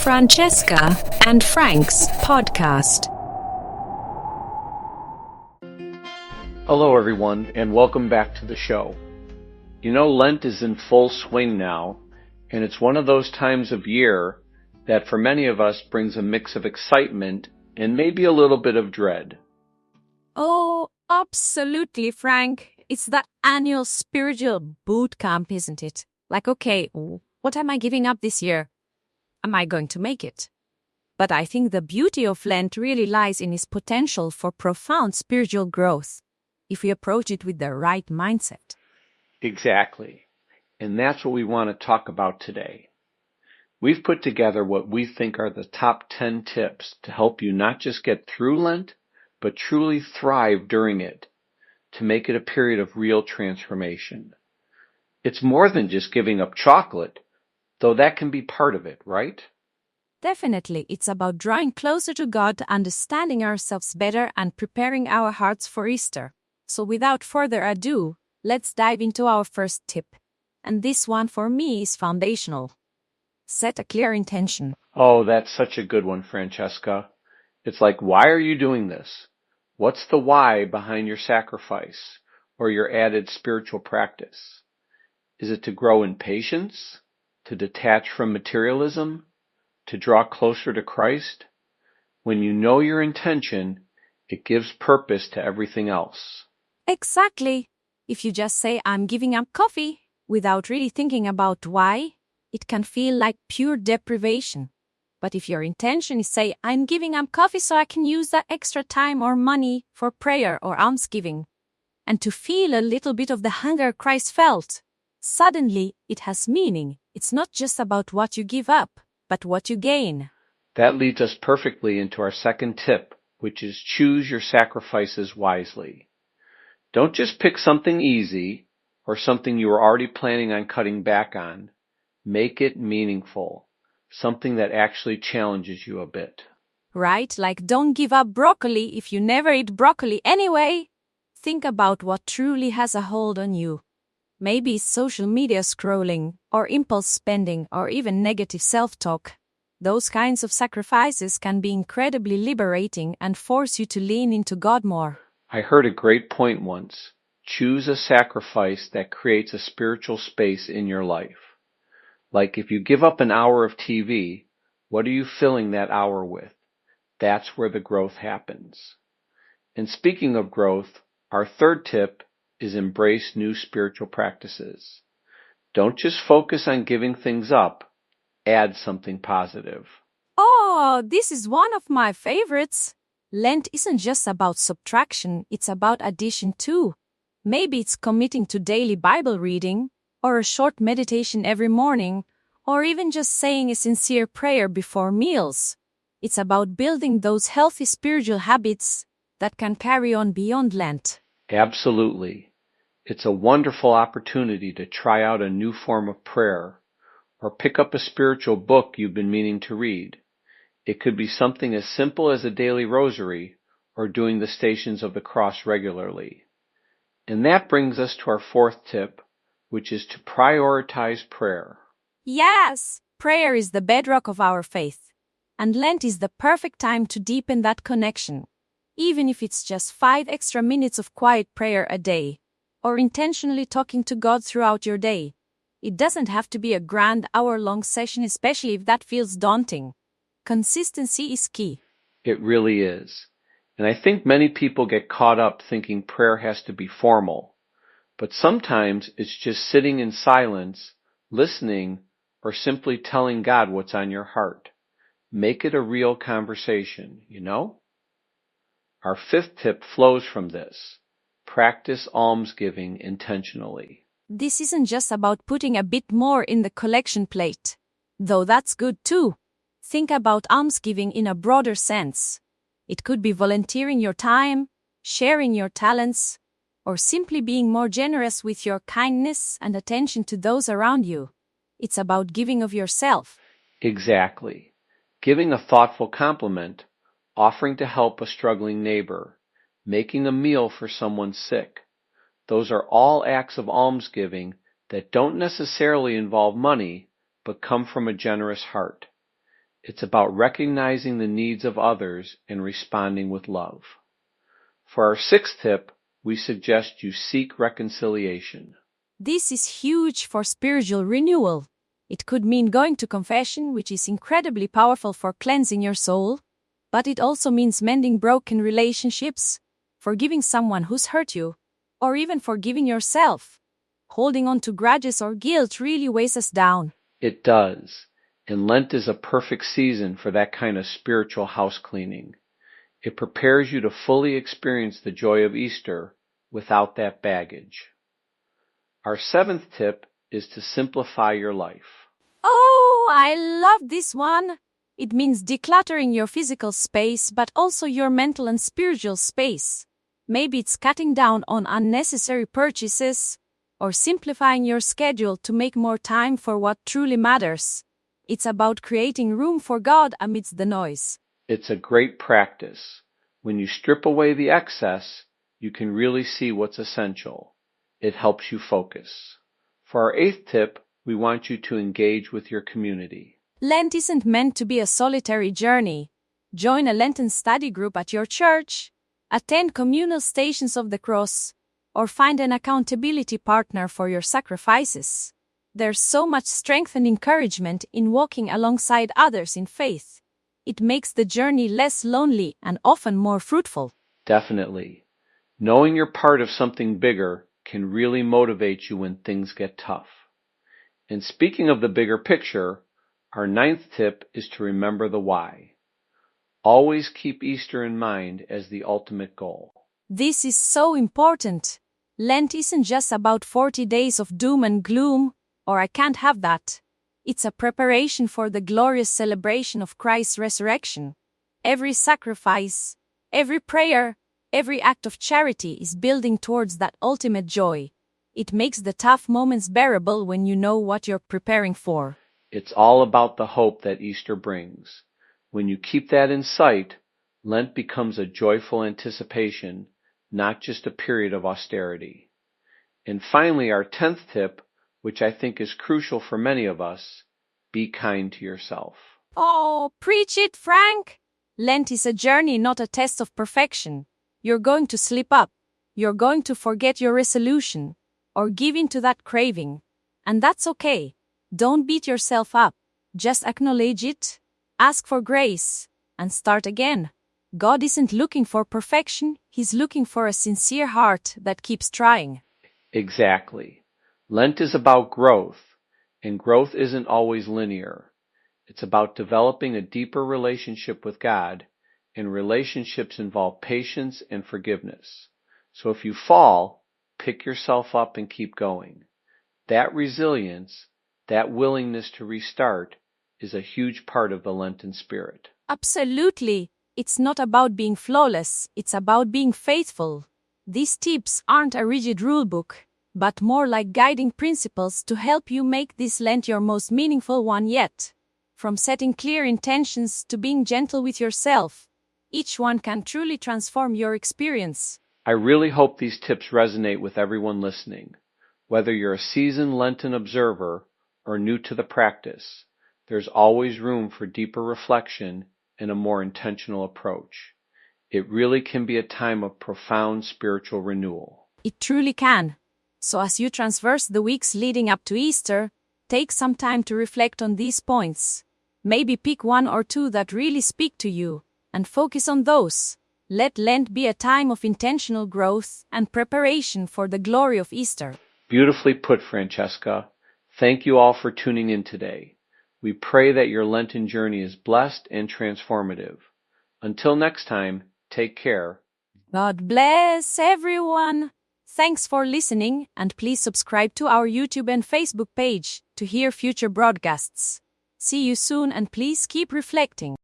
Francesca and Frank's podcast. Hello, everyone, and welcome back to the show. You know, Lent is in full swing now, and it's one of those times of year that for many of us brings a mix of excitement and maybe a little bit of dread. Oh, absolutely, Frank. It's the annual spiritual boot camp, isn't it? Like, okay, what am I giving up this year? Am I going to make it? But I think the beauty of Lent really lies in its potential for profound spiritual growth, if we approach it with the right mindset. Exactly. And that's what we want to talk about today. We've put together what we think are the top 10 tips to help you not just get through Lent, but truly thrive during it, to make it a period of real transformation. It's more than just giving up chocolate, though that can be part of it, right? Definitely, it's about drawing closer to God, understanding ourselves better, and preparing our hearts for Easter. So without further ado, let's dive into our first tip. And this one for me is foundational. Set a clear intention. Oh, that's such a good one, Francesca. It's like, why are you doing this? What's the why behind your sacrifice or your added spiritual practice? Is it to grow in patience? To detach from materialism? To draw closer to Christ? When you know your intention, it gives purpose to everything else. Exactly. If you just say, I'm giving up coffee, without really thinking about why, it can feel like pure deprivation. But if your intention is say, I'm giving up coffee so I can use that extra time or money for prayer or almsgiving, and to feel a little bit of the hunger Christ felt, suddenly it has meaning. It's not just about what you give up, but what you gain. That leads us perfectly into our second tip, which is choose your sacrifices wisely. Don't just pick something easy or something you were already planning on cutting back on. Make it meaningful, something that actually challenges you a bit. Right? Like don't give up broccoli if you never eat broccoli anyway. Think about what truly has a hold on you. Maybe it's social media scrolling, or impulse spending, or even negative self-talk. Those kinds of sacrifices can be incredibly liberating and force you to lean into God more. I heard a great point once. Choose a sacrifice that creates a spiritual space in your life. Like if you give up an hour of TV, what are you filling that hour with? That's where the growth happens. And speaking of growth, our third tip is embrace new spiritual practices. Don't just focus on giving things up, add something positive. Oh, this is one of my favorites. Lent isn't just about subtraction, it's about addition too. Maybe it's committing to daily Bible reading, or a short meditation every morning, or even just saying a sincere prayer before meals. It's about building those healthy spiritual habits that can carry on beyond Lent. Absolutely. It's a wonderful opportunity to try out a new form of prayer, or pick up a spiritual book you've been meaning to read. It could be something as simple as a daily rosary, or doing the Stations of the Cross regularly. And that brings us to our fourth tip, which is to prioritize prayer. Yes, prayer is the bedrock of our faith, and Lent is the perfect time to deepen that connection, even if it's just 5 extra minutes of quiet prayer a day, or intentionally talking to God throughout your day. It doesn't have to be a grand hour-long session, especially if that feels daunting. Consistency is key. It really is. And I think many people get caught up thinking prayer has to be formal. But sometimes it's just sitting in silence, listening, or simply telling God what's on your heart. Make it a real conversation, you know? Our fifth tip flows from this. Practice almsgiving intentionally. This isn't just about putting a bit more in the collection plate, though that's good too. Think about almsgiving in a broader sense. It could be volunteering your time, sharing your talents, or simply being more generous with your kindness and attention to those around you. It's about giving of yourself. Exactly. Giving a thoughtful compliment, offering to help a struggling neighbor, making a meal for someone sick. Those are all acts of almsgiving that don't necessarily involve money, but come from a generous heart. It's about recognizing the needs of others and responding with love. For our sixth tip, we suggest you seek reconciliation. This is huge for spiritual renewal. It could mean going to confession, which is incredibly powerful for cleansing your soul, but it also means mending broken relationships, forgiving someone who's hurt you, or even forgiving yourself. Holding on to grudges or guilt really weighs us down. It does, and Lent is a perfect season for that kind of spiritual house cleaning. It prepares you to fully experience the joy of Easter without that baggage. Our seventh tip is to simplify your life. Oh, I love this one. It means decluttering your physical space, but also your mental and spiritual space. Maybe it's cutting down on unnecessary purchases, or simplifying your schedule to make more time for what truly matters. It's about creating room for God amidst the noise. It's a great practice. When you strip away the excess, you can really see what's essential. It helps you focus. For our eighth tip, we want you to engage with your community. Lent isn't meant to be a solitary journey. Join a Lenten study group at your church, attend communal stations of the cross, or find an accountability partner for your sacrifices. There's so much strength and encouragement in walking alongside others in faith. It makes the journey less lonely and often more fruitful. Definitely. Knowing you're part of something bigger can really motivate you when things get tough. And speaking of the bigger picture, our ninth tip is to remember the why. Always keep Easter in mind as the ultimate goal. This is so important. Lent isn't just about 40 days of doom and gloom, or I can't have that. It's a preparation for the glorious celebration of Christ's resurrection. Every sacrifice, every prayer, every act of charity is building towards that ultimate joy. It makes the tough moments bearable when you know what you're preparing for. It's all about the hope that Easter brings. When you keep that in sight, Lent becomes a joyful anticipation, not just a period of austerity. And finally, our 10th tip, which I think is crucial for many of us, be kind to yourself. Oh, preach it, Frank! Lent is a journey, not a test of perfection. You're going to slip up. You're going to forget your resolution, or give in to that craving. And that's okay. Don't beat yourself up. Just acknowledge it, ask for grace, and start again. God isn't looking for perfection. He's looking for a sincere heart that keeps trying. Exactly. Lent is about growth, and growth isn't always linear. It's about developing a deeper relationship with God, and relationships involve patience and forgiveness. So if you fall, pick yourself up and keep going. That resilience, that willingness to restart, is a huge part of the Lenten spirit. Absolutely. It's not about being flawless, it's about being faithful. These tips aren't a rigid rulebook, but more like guiding principles to help you make this Lent your most meaningful one yet. From setting clear intentions to being gentle with yourself, each one can truly transform your experience. I really hope these tips resonate with everyone listening. Whether you're a seasoned Lenten observer or new to the practice, there's always room for deeper reflection and a more intentional approach. It really can be a time of profound spiritual renewal. It truly can. So as you traverse the weeks leading up to Easter, take some time to reflect on these points. Maybe pick one or two that really speak to you, and focus on those. Let Lent be a time of intentional growth and preparation for the glory of Easter. Beautifully put, Francesca. Thank you all for tuning in today. We pray that your Lenten journey is blessed and transformative. Until next time, take care. God bless everyone. Thanks for listening, and please subscribe to our YouTube and Facebook page to hear future broadcasts. See you soon, and please keep reflecting.